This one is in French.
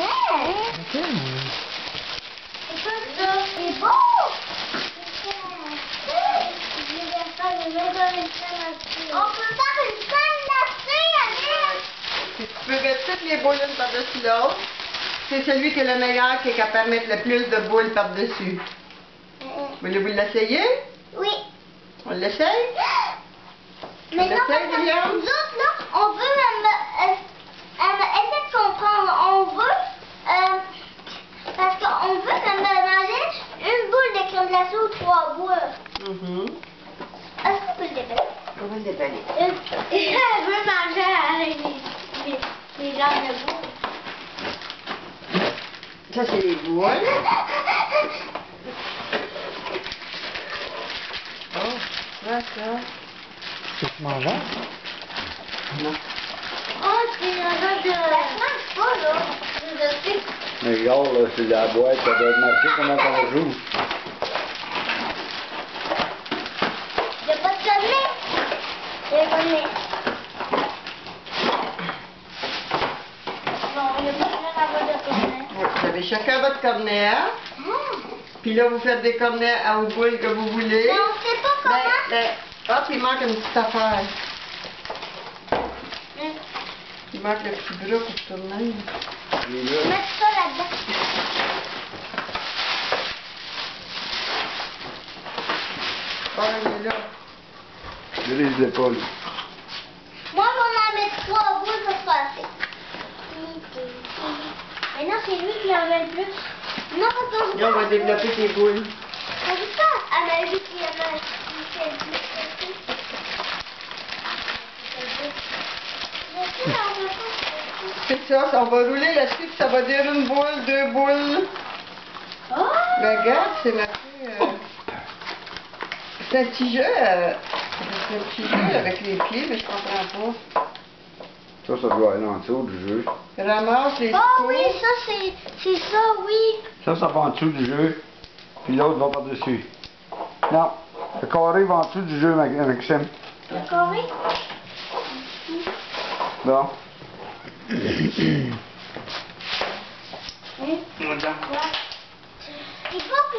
Ok. C'est beau! On peut faire une scène là-dessus, Alice! Tu peux mettre toutes les boules une par-dessus l'autre. C'est celui qui est le meilleur qui est capable de mettre le plus de boules par-dessus. Voulez-vous l'essayer? Oui. On l'essaye? Mais non, parce que nous autres, là, on veut essayer de comprendre. On veut, parce qu'on veut manger une boule de crème glacée ou 3 boules. Est-ce qu'on peut le déballer? On va le déballer. Elle veut manger avec les jambes de boule. Ça, c'est les boules. Oh, ça. C'est mangeable? Non. Oh, c'est un genre de... Ça mange pas, là. Je sais. Mais regarde, là, c'est la boîte, ça doit être marqué comment on joue. Il n'y a pas de cornet. Il y a un cornet. Non, il n'y a pas de cornet. Vous avez chacun votre cornet, hein? Puis là, vous faites des cornets aux boules que vous voulez. Mais on sait pas comment. Ah, puis il manque une petite affaire. Il manque le petit bras pour tourner. Mettre ça là-dedans. Ah, il est là. Je les épaules. Moi, on en met 3 boules, ça sera assez. Mais non, c'est lui qui en met le plus. Non, parce qu'on Là, on va développer tes boules. on veut pas. Ah, mais lui qui en a le plus. C'est ça, on va rouler là-dessus, puis ça va dire une boule, 2 boules. Oh! Mais regarde, c'est marqué. C'est un petit jeu. C'est un petit jeu avec les pieds, mais je comprends pas. Ça doit aller en dessous du jeu. Ramasse les Oh oui, coups. ça c'est ça, oui. Ça va en dessous du jeu, puis l'autre va par-dessus. Non, le carré va en dessous du jeu, Maxime. Le carré? Bon. Il faut que